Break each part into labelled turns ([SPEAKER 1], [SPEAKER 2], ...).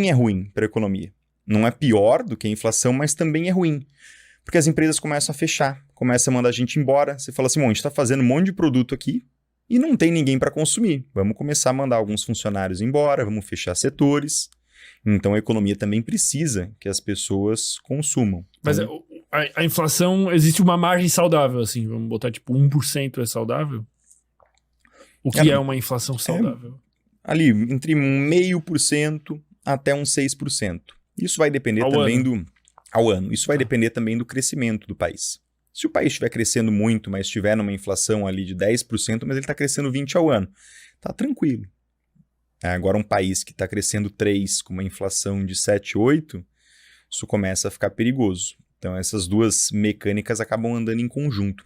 [SPEAKER 1] é ruim para a economia. Não é pior do que a inflação, mas também é ruim. Porque as empresas começam a fechar, começam a mandar a gente embora. Você fala assim, bom, a gente está fazendo um monte de produto aqui e não tem ninguém para consumir. Vamos começar a mandar alguns funcionários embora, vamos fechar setores. Então a economia também precisa que as pessoas consumam.
[SPEAKER 2] Mas
[SPEAKER 1] Então,
[SPEAKER 2] a inflação, existe uma margem saudável, assim, vamos botar tipo 1% é saudável? O que é uma inflação saudável?
[SPEAKER 1] ali, entre 0,5% até uns 6%. Isso vai depender ao ano. Isso vai depender também do crescimento do país. Se o país estiver crescendo muito, mas estiver numa inflação ali de 10%, mas ele está crescendo 20% ao ano, tá tranquilo. Agora um país que está crescendo 3% com uma inflação de 7, 8%, isso começa a ficar perigoso. Então essas duas mecânicas acabam andando em conjunto.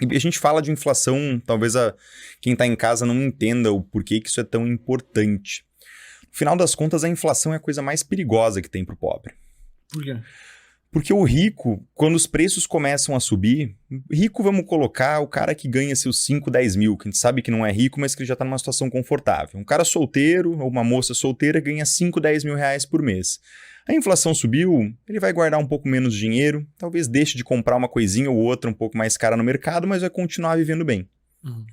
[SPEAKER 1] E a gente fala de inflação, talvez quem está em casa não entenda o porquê que isso é tão importante. No final das contas, a inflação é a coisa mais perigosa que tem para o pobre.
[SPEAKER 2] Por quê?
[SPEAKER 1] Porque o rico, quando os preços começam a subir, rico vamos colocar o cara que ganha seus 5, 10 mil, que a gente sabe que não é rico, mas que já está numa situação confortável. Um cara solteiro ou uma moça solteira ganha 5, 10 mil reais por mês. A inflação subiu, ele vai guardar um pouco menos de dinheiro, talvez deixe de comprar uma coisinha ou outra um pouco mais cara no mercado, mas vai continuar vivendo bem.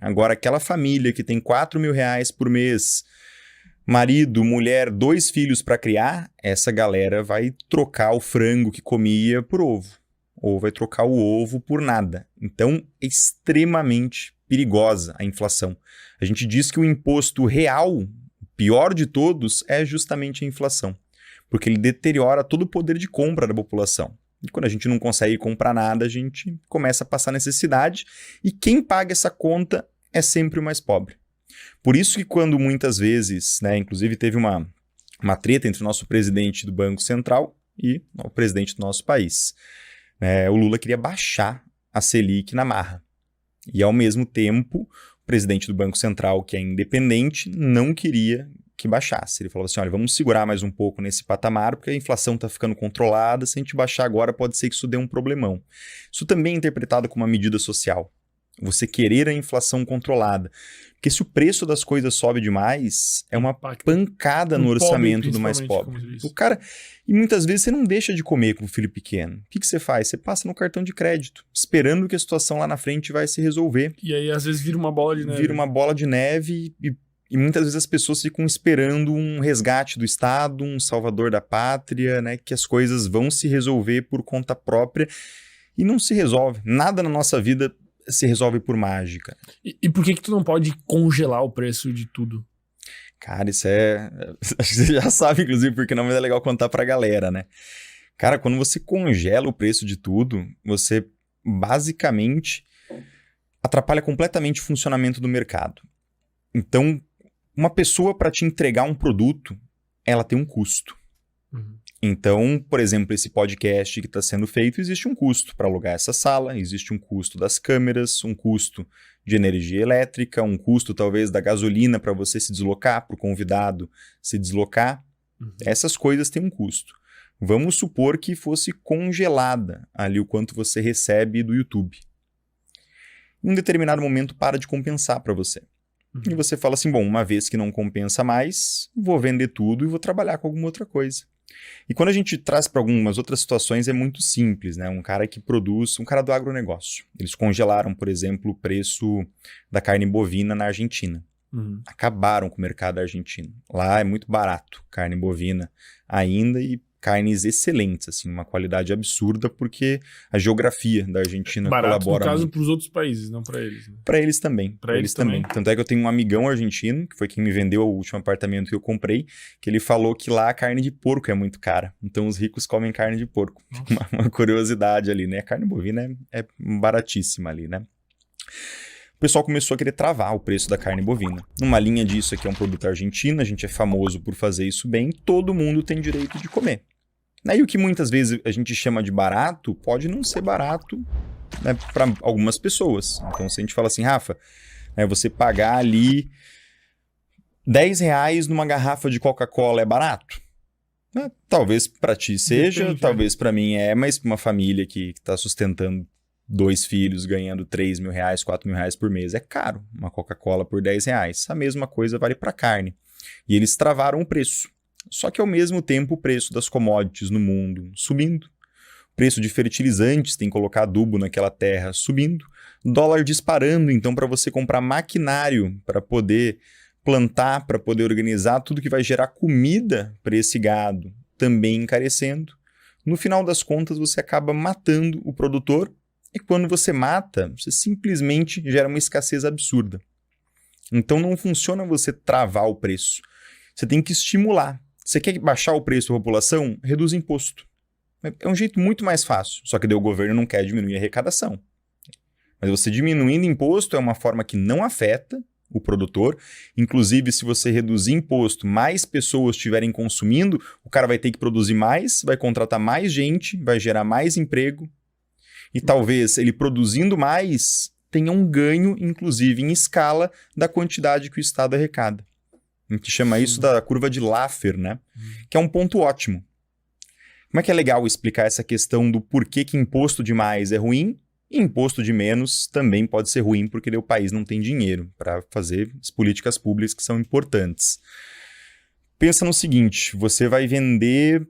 [SPEAKER 1] Agora, aquela família que tem 4 mil reais por mês, marido, mulher, 2 filhos para criar, essa galera vai trocar o frango que comia por ovo. Ou vai trocar o ovo por nada. Então, é extremamente perigosa a inflação. A gente diz que o imposto real, o pior de todos, é justamente a inflação. Porque ele deteriora todo o poder de compra da população. E quando a gente não consegue comprar nada, a gente começa a passar necessidade. E quem paga essa conta é sempre o mais pobre. Por isso que quando muitas vezes, inclusive teve uma treta entre o nosso presidente do Banco Central e o presidente do nosso país. O Lula queria baixar a Selic na marra. E ao mesmo tempo, o presidente do Banco Central, que é independente, não queria que baixasse. Ele falou assim, olha, vamos segurar mais um pouco nesse patamar, porque a inflação está ficando controlada, se a gente baixar agora pode ser que isso dê um problemão. Isso também é interpretado como uma medida social. Você querer a inflação controlada. Porque se o preço das coisas sobe demais, é uma pancada no orçamento do mais pobre. O cara, e muitas vezes você não deixa de comer com o filho pequeno. O que você faz? Você passa no cartão de crédito, esperando que a situação lá na frente vai se resolver.
[SPEAKER 2] E aí, às vezes, vira uma bola de neve.
[SPEAKER 1] Vira uma bola de neve e muitas vezes as pessoas ficam esperando um resgate do Estado, um salvador da pátria, que as coisas vão se resolver por conta própria e não se resolve. Nada na nossa vida se resolve por mágica.
[SPEAKER 2] E por que tu não pode congelar o preço de tudo?
[SPEAKER 1] Cara, isso acho que você já sabe, inclusive, porque não é legal contar pra galera, né? Cara, quando você congela o preço de tudo, você basicamente atrapalha completamente o funcionamento do mercado. Então, uma pessoa para te entregar um produto, ela tem um custo. Então, por exemplo, esse podcast que está sendo feito, existe um custo para alugar essa sala, existe um custo das câmeras, um custo de energia elétrica, um custo talvez da gasolina para você se deslocar, para o convidado se deslocar. Essas coisas têm um custo. Vamos supor que fosse congelada ali o quanto você recebe do YouTube. Em um determinado momento para de compensar para você. E você fala assim, bom, uma vez que não compensa mais, vou vender tudo e vou trabalhar com alguma outra coisa. E quando a gente traz para algumas outras situações é muito simples, né? Um cara que produz, um cara do agronegócio. Eles congelaram, por exemplo, o preço da carne bovina na Argentina. Acabaram com o mercado argentino. Lá é muito barato carne bovina ainda e carnes excelentes, assim, uma qualidade absurda, porque a geografia da Argentina
[SPEAKER 2] barato,
[SPEAKER 1] colabora
[SPEAKER 2] no caso,
[SPEAKER 1] muito.
[SPEAKER 2] para os outros países, não para eles. Né?
[SPEAKER 1] Para eles também. Para eles também. Tanto é que eu tenho um amigão argentino, que foi quem me vendeu o último apartamento que eu comprei, que ele falou que lá a carne de porco é muito cara. Então os ricos comem carne de porco. Uma curiosidade ali, né? A carne bovina é baratíssima ali, né? O pessoal começou a querer travar o preço da carne bovina. Uma linha disso aqui é um produto argentino, a gente é famoso por fazer isso bem, todo mundo tem direito de comer. E o que muitas vezes a gente chama de barato, pode não ser barato, né, para algumas pessoas. Então, se a gente fala assim, Rafa, você pagar ali R$10 numa garrafa de Coca-Cola é barato? Talvez para ti seja, depende, talvez para mim mas para uma família que está sustentando 2 filhos, ganhando R$3 mil, R$4 mil por mês, é caro uma Coca-Cola por R$10. A mesma coisa vale para carne. E eles travaram o preço. Só que ao mesmo tempo o preço das commodities no mundo subindo, o preço de fertilizantes, tem que colocar adubo naquela terra, subindo, dólar disparando, então para você comprar maquinário para poder plantar, para poder organizar tudo que vai gerar comida para esse gado, também encarecendo. No final das contas, você acaba matando o produtor e quando você mata, você simplesmente gera uma escassez absurda. Então não funciona você travar o preço. Você tem que estimular. Você quer baixar o preço da população? Reduz imposto. É um jeito muito mais fácil, só que daí o governo não quer diminuir a arrecadação. Mas você diminuindo imposto é uma forma que não afeta o produtor. Inclusive, se você reduzir imposto, mais pessoas estiverem consumindo, o cara vai ter que produzir mais, vai contratar mais gente, vai gerar mais emprego. E talvez ele produzindo mais tenha um ganho, inclusive em escala, da quantidade que o Estado arrecada. A gente chama isso da curva de Laffer, né? Que é um ponto ótimo. Como é que é legal explicar essa questão do porquê que imposto de mais é ruim e imposto de menos também pode ser ruim porque o país não tem dinheiro para fazer as políticas públicas que são importantes. Pensa no seguinte, você vai vender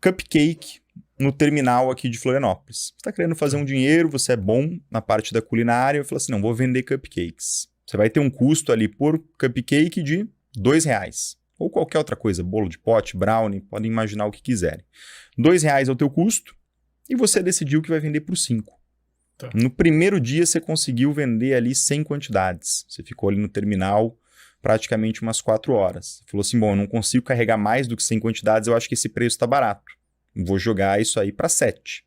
[SPEAKER 1] cupcake no terminal aqui de Florianópolis. Você está querendo fazer um dinheiro, você é bom na parte da culinária, eu falo assim, não, vou vender cupcakes. Você vai ter um custo ali por cupcake de R$2. Ou qualquer outra coisa, bolo de pote, brownie, podem imaginar o que quiserem. R$2 é o teu custo e você decidiu que vai vender por 5.
[SPEAKER 2] Tá.
[SPEAKER 1] No primeiro dia você conseguiu vender ali 100 quantidades. Você ficou ali no terminal praticamente umas 4 horas. Você falou assim, bom, eu não consigo carregar mais do que 100 quantidades, eu acho que esse preço está barato. Vou jogar isso aí para 7.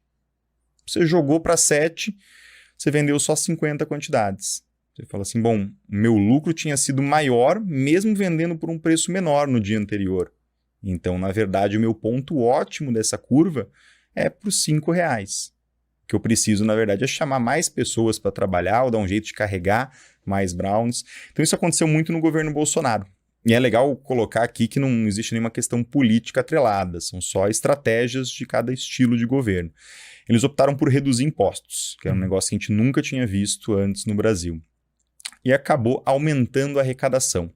[SPEAKER 1] Você jogou para 7, você vendeu só 50 quantidades. Você fala assim, bom, meu lucro tinha sido maior mesmo vendendo por um preço menor no dia anterior. Então, na verdade, o meu ponto ótimo dessa curva é para os R$5. O que eu preciso, na verdade, é chamar mais pessoas para trabalhar ou dar um jeito de carregar mais brownies. Então, isso aconteceu muito no governo Bolsonaro. E é legal colocar aqui que não existe nenhuma questão política atrelada, são só estratégias de cada estilo de governo. Eles optaram por reduzir impostos, que era um negócio que a gente nunca tinha visto antes no Brasil. E acabou aumentando a arrecadação.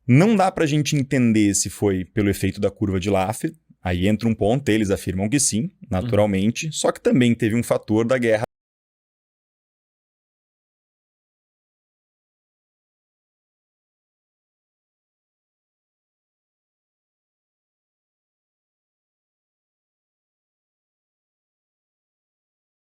[SPEAKER 1] Não dá para a gente entender se foi pelo efeito da curva de Laffer, aí entra um ponto, eles afirmam que sim, naturalmente, só que também teve um fator da guerra